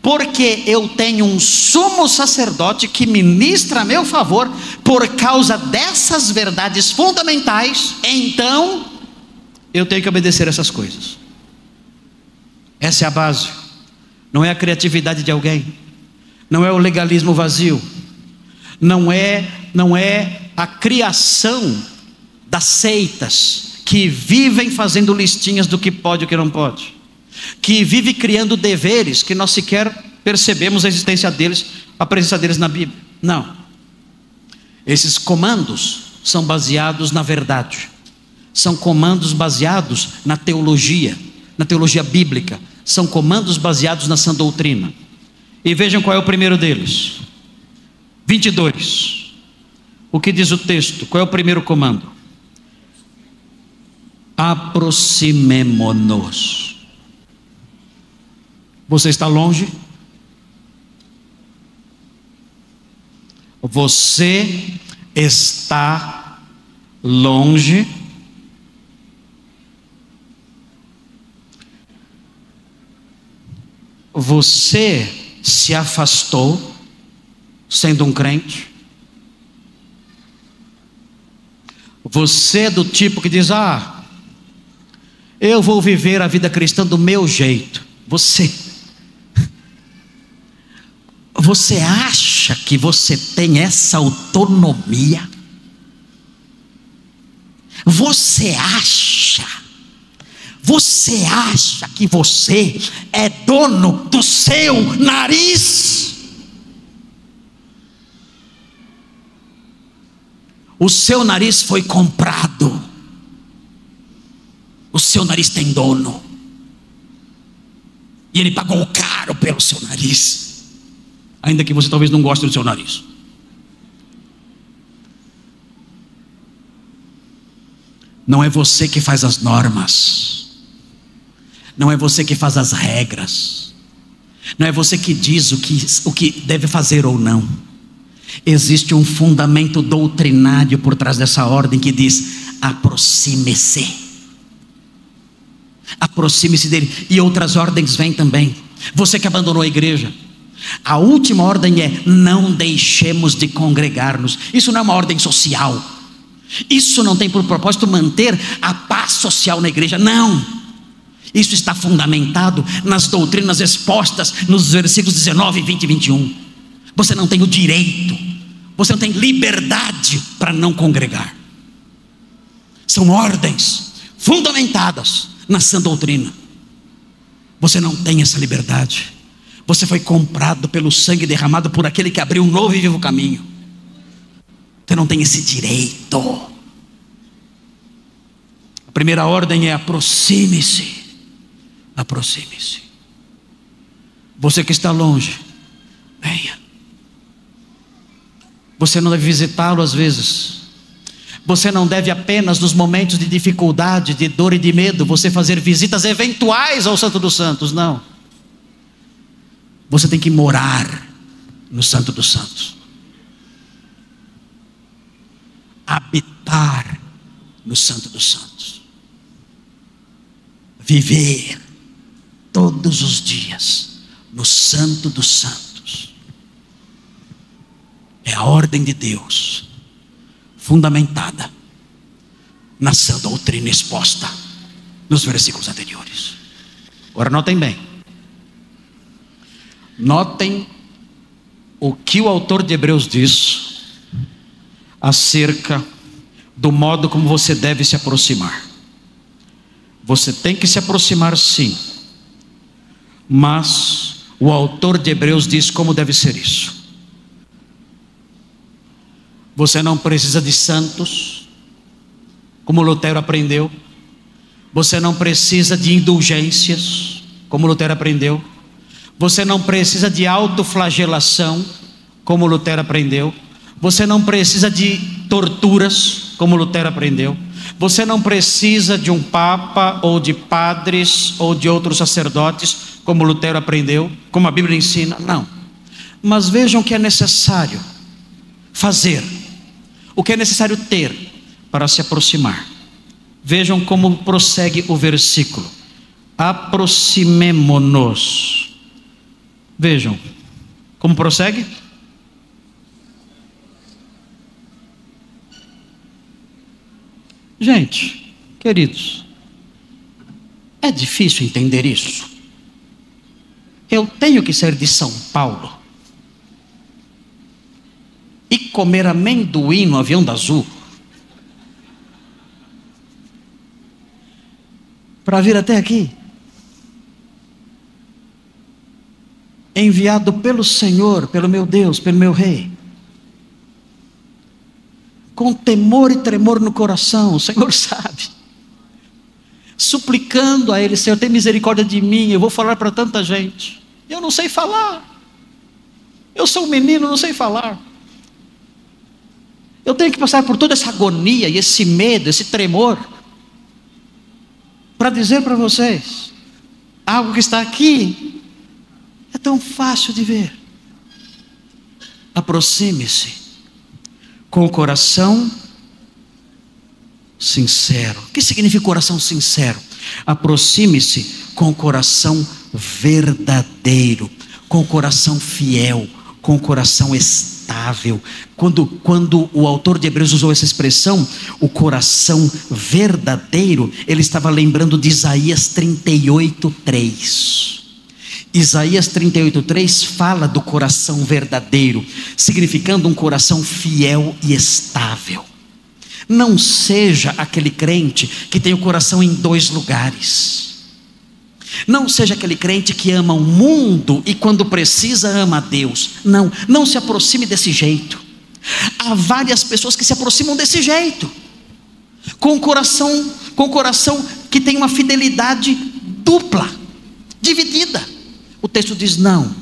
porque eu tenho um sumo sacerdote que ministra a meu favor, por causa dessas verdades fundamentais. Então eu tenho que obedecer essas coisas. Essa é a base. Não é a criatividade de alguém, não é o legalismo vazio, não é a criação das seitas que vivem fazendo listinhas do que pode e o que não pode, que vive criando deveres que nós sequer percebemos a existência deles, a presença deles na Bíblia. Não. Esses comandos são baseados na verdade, são comandos baseados na teologia bíblica, são comandos baseados na sã doutrina. E vejam qual é o primeiro deles. 22. O que diz o texto? Qual é o primeiro comando? Aproximemo-nos. Você está longe? Você está longe? Você se afastou sendo um crente? Você é do tipo que diz: eu vou viver a vida cristã do meu jeito. Você acha que você tem essa autonomia? Você acha que você é dono do seu nariz? O seu nariz foi comprado. O seu nariz tem dono. E ele pagou caro pelo seu nariz. Ainda que você talvez não goste do seu nariz. Não é você que faz as normas. Não é você que faz as regras. Não é você que diz o que deve fazer ou não. Existe um fundamento doutrinário por trás dessa ordem que diz: aproxime-se. Aproxime-se dele. E outras ordens vêm também. Você que abandonou a igreja, a última ordem é: não deixemos de congregar-nos. Isso não é uma ordem social. Isso não tem por propósito manter a paz social na igreja. Não. Isso está fundamentado nas doutrinas expostas nos versículos 19, 20 e 21. Você não tem o direito, você não tem liberdade para não congregar. São ordens fundamentadas na sã doutrina. Você não tem essa liberdade. Você foi comprado pelo sangue derramado por aquele que abriu um novo e vivo caminho. Você não tem esse direito. A primeira ordem é: aproxime-se. Aproxime-se. Você que está longe, venha. Você não deve visitá-lo às vezes. Você não deve apenas nos momentos de dificuldade, de dor e de medo, você fazer visitas eventuais ao Santo dos Santos. Não. Você tem que morar no Santo dos Santos. estar no Santo dos Santos. Viver todos os dias no Santo dos Santos. É a ordem de Deus, fundamentada na sã doutrina exposta nos versículos anteriores. Agora notem bem. Notem o que o autor de Hebreus diz acerca do modo como você deve se aproximar. Você tem que se aproximar, sim, mas o autor de Hebreus diz como deve ser isso. Você não precisa de santos, como Lutero aprendeu. Você não precisa de indulgências, como Lutero aprendeu. Você não precisa de autoflagelação, como Lutero aprendeu. Você não precisa de torturas, como Lutero aprendeu. Você não precisa de um papa, ou de padres, ou de outros sacerdotes, como Lutero aprendeu, como a Bíblia ensina. Não. Mas vejam o que é necessário fazer, o que é necessário ter para se aproximar. Vejam como prossegue o versículo: aproximemo-nos. Vejam como prossegue. Gente, queridos, é difícil entender isso. Eu tenho que ser de São Paulo e comer amendoim no avião da Azul para vir até aqui, enviado pelo Senhor, pelo meu Deus, pelo meu Rei, com temor e tremor no coração, o Senhor sabe, suplicando a Ele: Senhor, tem misericórdia de mim, eu vou falar para tanta gente, eu não sei falar, eu sou um menino, não sei falar, eu tenho que passar por toda essa agonia e esse medo, esse tremor, para dizer para vocês algo que está aqui, é tão fácil de ver. Aproxime-se com o coração sincero. O que significa coração sincero? Aproxime-se com o coração verdadeiro, com o coração fiel, com o coração estável. Quando o autor de Hebreus usou essa expressão, o coração verdadeiro, ele estava lembrando de Isaías 38:3. Isaías 38:3 fala do coração verdadeiro, significando um coração fiel e estável. Não seja aquele crente que tem o coração em dois lugares. Não seja aquele crente que ama o mundo e quando precisa ama a Deus. Não se aproxime desse jeito. Há várias pessoas que se aproximam desse jeito, com o coração que tem uma fidelidade dupla, dividida. O texto diz: não,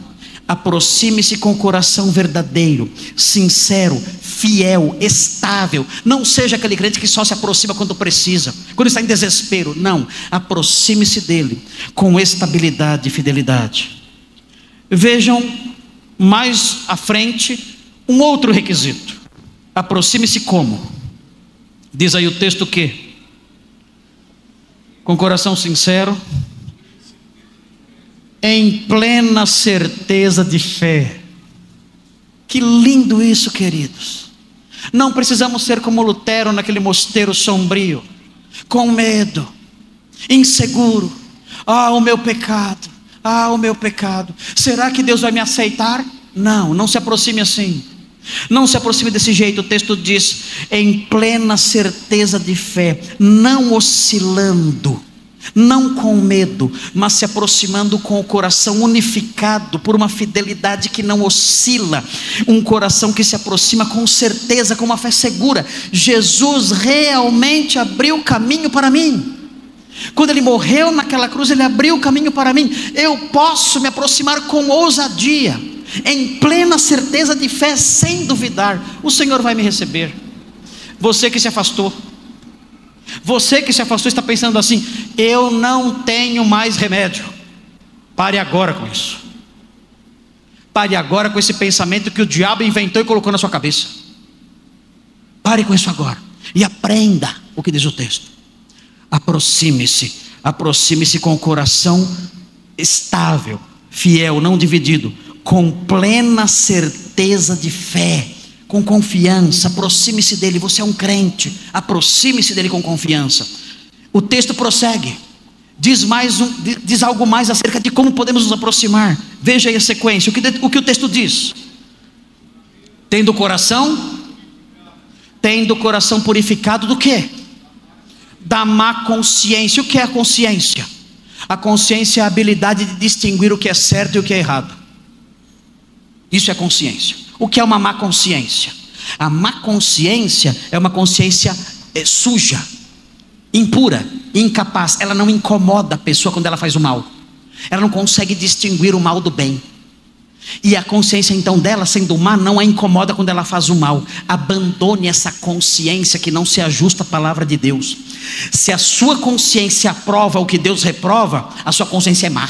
aproxime-se com o coração verdadeiro, sincero, fiel, estável. Não seja aquele crente que só se aproxima quando precisa, quando está em desespero. Não, aproxime-se dele com estabilidade e fidelidade. Vejam mais à frente um outro requisito: aproxime-se como? Diz aí o texto que? Com coração sincero, em plena certeza de fé. Que lindo isso, queridos. Não precisamos ser como Lutero naquele mosteiro sombrio, com medo, inseguro. O meu pecado, o meu pecado, será que Deus vai me aceitar? Não se aproxime assim, não se aproxime desse jeito. O texto diz: em plena certeza de fé, não oscilando, não com medo, mas se aproximando com o coração unificado por uma fidelidade que não oscila, um coração que se aproxima com certeza, com uma fé segura. Jesus realmente abriu o caminho para mim. Quando Ele morreu naquela cruz, Ele abriu o caminho para mim. Eu posso me aproximar com ousadia, em plena certeza de fé, sem duvidar. O Senhor vai me receber. Você que se afastou, está pensando assim: eu não tenho mais remédio. Pare agora com isso. Pare agora com esse pensamento que o diabo inventou e colocou na sua cabeça. Pare com isso agora. E aprenda o que diz o texto. Aproxime-se com o coração estável, fiel, não dividido, com plena certeza de fé, com confiança. Aproxime-se dele. Você é um crente, aproxime-se dele com confiança. O texto prossegue, diz algo mais acerca de como podemos nos aproximar. Veja aí a sequência, o que o texto diz: tendo o coração purificado do quê? Da má consciência. O que é a consciência? A consciência é a habilidade de distinguir o que é certo e o que é errado. Isso é consciência. O que é uma má consciência? A má consciência é uma consciência suja, impura, incapaz. Ela não incomoda a pessoa quando ela faz o mal. Ela não consegue distinguir o mal do bem. E a consciência então dela, sendo má, não a incomoda quando ela faz o mal. Abandone essa consciência que não se ajusta à palavra de Deus. Se a sua consciência aprova o que Deus reprova, a sua consciência é má.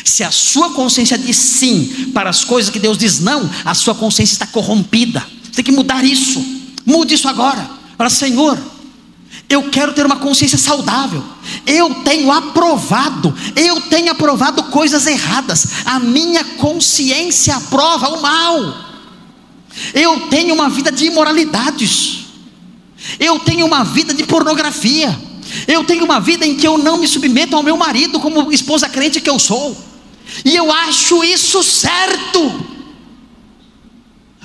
Se a sua consciência diz sim para as coisas que Deus diz não, a sua consciência está corrompida. Você tem que mudar isso. Mude isso agora. Fala: Senhor, eu quero ter uma consciência saudável. Eu tenho aprovado coisas erradas. A minha consciência aprova o mal. Eu tenho uma vida de imoralidades. Eu tenho uma vida de pornografia. Eu tenho uma vida em que eu não me submeto ao meu marido como esposa crente que eu sou. E eu acho isso certo.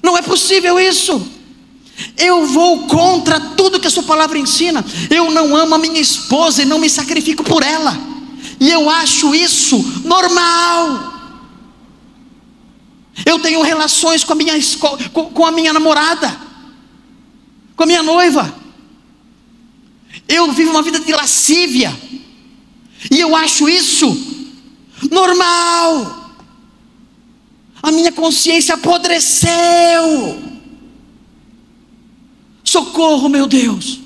Não é possível isso. Eu vou contra tudo que a sua palavra ensina. Eu não amo a minha esposa e não me sacrifico por ela. E eu acho isso normal. Eu tenho relações com a minha namorada, com a minha noiva. Eu vivo uma vida de lascívia. E eu acho isso normal. A minha consciência apodreceu. Socorro, meu Deus.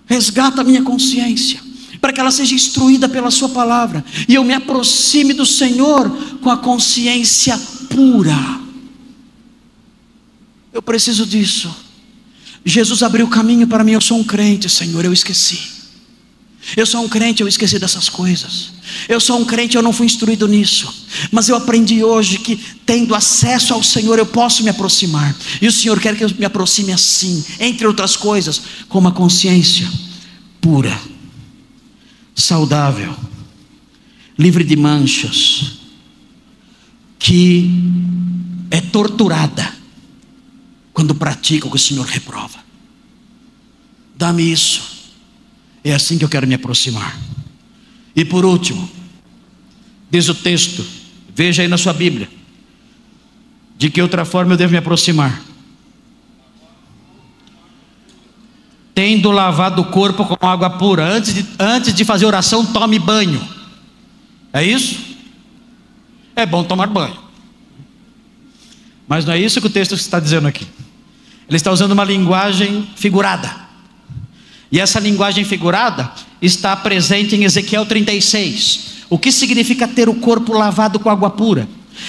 Resgata a minha consciência, para que ela seja instruída pela sua palavra, e eu me aproxime do Senhor com a consciência pura. Eu preciso disso. Jesus abriu o caminho para mim. Eu sou um crente, Senhor, eu esqueci. Eu sou um crente, eu esqueci dessas coisas. Eu sou um crente, eu não fui instruído nisso. Mas eu aprendi hoje que, tendo acesso ao Senhor, eu posso me aproximar. E o Senhor quer que eu me aproxime assim, entre outras coisas, com uma consciência pura, saudável, livre de manchas, que é torturada quando pratica o que o Senhor reprova. Dá-me isso. É assim que eu quero me aproximar. E por último, diz o texto, veja aí na sua Bíblia, de que outra forma eu devo me aproximar: tendo lavado o corpo com água pura. Antes de fazer oração, tome banho. É isso? É bom tomar banho, mas não é isso que o texto está dizendo aqui. Ele está usando uma linguagem figurada. E essa linguagem figurada está presente em Ezequiel 36. O que significa ter o corpo lavado com água pura?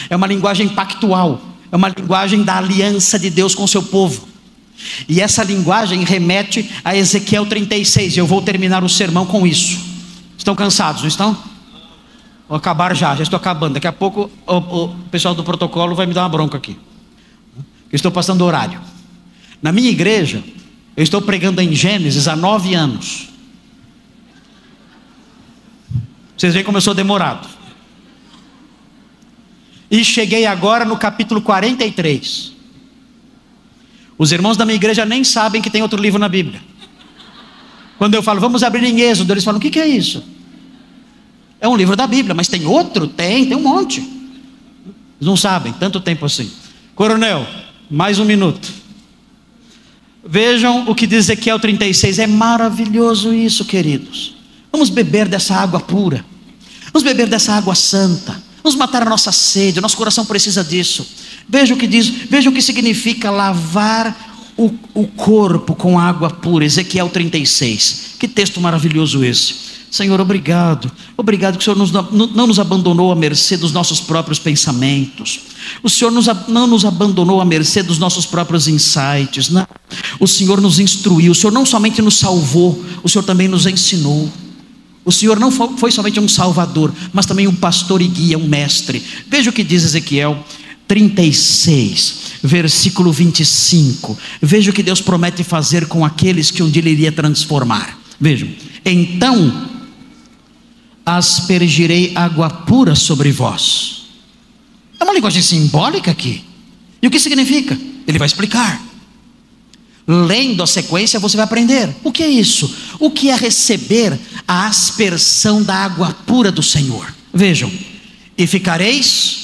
É uma linguagem pactual. É uma linguagem da aliança de Deus com o seu povo. E essa linguagem remete a Ezequiel 36. E eu vou terminar o sermão com isso. Estão cansados, não estão? Vou acabar já estou acabando. Daqui a pouco o pessoal do protocolo vai me dar uma bronca aqui. Eu estou passando o horário. Na minha igreja, eu estou pregando em Gênesis há 9 anos. Vocês veem como eu sou demorado. E cheguei agora no capítulo 43. Os irmãos da minha igreja nem sabem que tem outro livro na Bíblia. Quando eu falo, vamos abrir em Êxodo, eles falam, o que é isso? É um livro da Bíblia, mas tem outro? Tem um monte. Eles não sabem, tanto tempo assim. Coronel, mais um minuto. Vejam o que diz Ezequiel 36. É maravilhoso isso, queridos. Vamos beber dessa água pura. Vamos beber dessa água santa. Vamos matar a nossa sede. O nosso coração precisa disso. Veja o que diz, veja o que significa lavar o corpo com água pura. Ezequiel 36. Que texto maravilhoso esse. Senhor, obrigado. Obrigado que o Senhor não nos abandonou à mercê dos nossos próprios pensamentos. O Senhor não nos abandonou à mercê dos nossos próprios insights. Não. O Senhor nos instruiu, o Senhor não somente nos salvou, o Senhor também nos ensinou. O Senhor não foi somente um salvador, mas também um pastor e guia, um mestre. Veja o que diz Ezequiel 36, versículo 25. Veja o que Deus promete fazer com aqueles que um dia Ele iria transformar. Vejam: então aspergirei água pura sobre vós. É uma linguagem simbólica aqui. E o que significa? Ele vai explicar. Lendo a sequência você vai aprender. O que é isso? O que é receber a aspersão da água pura do Senhor? Vejam: e ficareis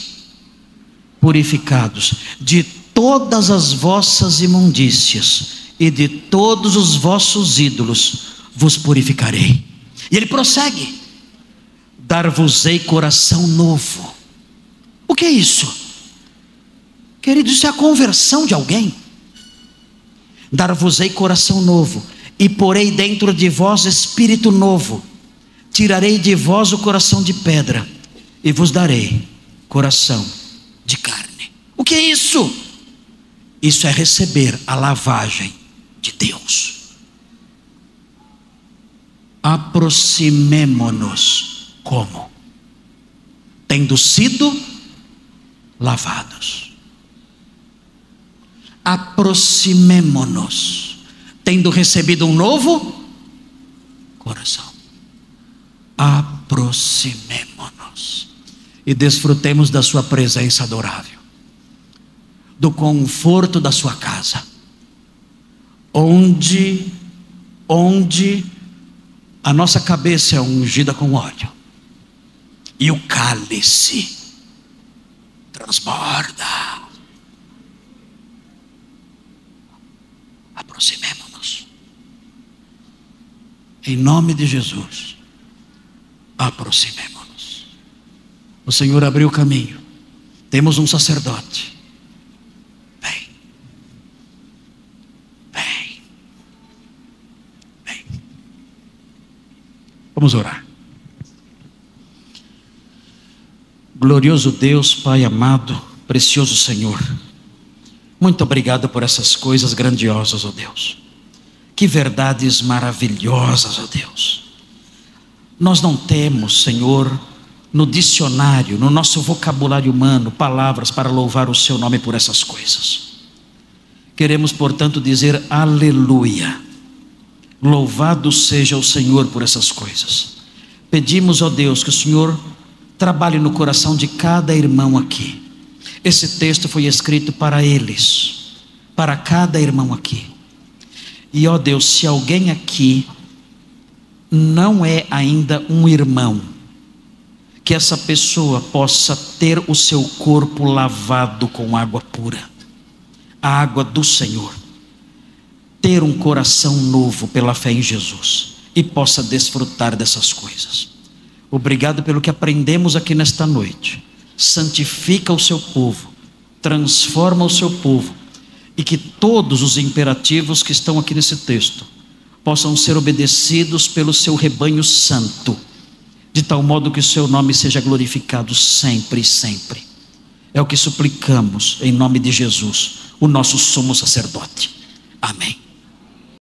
purificados de todas as vossas imundícias e de todos os vossos ídolos vos purificarei. E ele prossegue: dar-vos-ei coração novo. O que é isso? Querido, isso é a conversão de alguém. Dar-vos-ei coração novo, e porei dentro de vós espírito novo. Tirarei de vós o coração de pedra, e vos darei coração de carne. O que é isso? Isso é receber a lavagem de Deus. Aproximemo-nos como? Tendo sido lavados. Aproximemo-nos, tendo recebido um novo coração. Aproximemo-nos e desfrutemos da sua presença adorável, do conforto da sua casa, onde a nossa cabeça é ungida com óleo e o cálice transborda. Aproximemo-nos, em nome de Jesus. Aproximemo-nos. O Senhor abriu o caminho. Temos um sacerdote. Vem, vem, vem. Vamos orar. Glorioso Deus, Pai amado, precioso Senhor, muito obrigado por essas coisas grandiosas, ó Deus. Que verdades maravilhosas, ó Deus. Nós não temos, Senhor, no dicionário, no nosso vocabulário humano, palavras para louvar o seu nome por essas coisas. Queremos, portanto, dizer aleluia. Louvado seja o Senhor por essas coisas. Pedimos, ó Deus, que o Senhor trabalhe no coração de cada irmão aqui. Esse texto foi escrito para eles, para cada irmão aqui. E ó Deus, se alguém aqui não é ainda um irmão, que essa pessoa possa ter o seu corpo lavado com água pura, a água do Senhor, ter um coração novo pela fé em Jesus e possa desfrutar dessas coisas. Obrigado pelo que aprendemos aqui nesta noite. Santifica o seu povo, transforma o seu povo, e que todos os imperativos que estão aqui nesse texto possam ser obedecidos pelo seu rebanho santo, de tal modo que o seu nome seja glorificado sempre e sempre. É o que suplicamos em nome de Jesus, o nosso sumo sacerdote. Amém.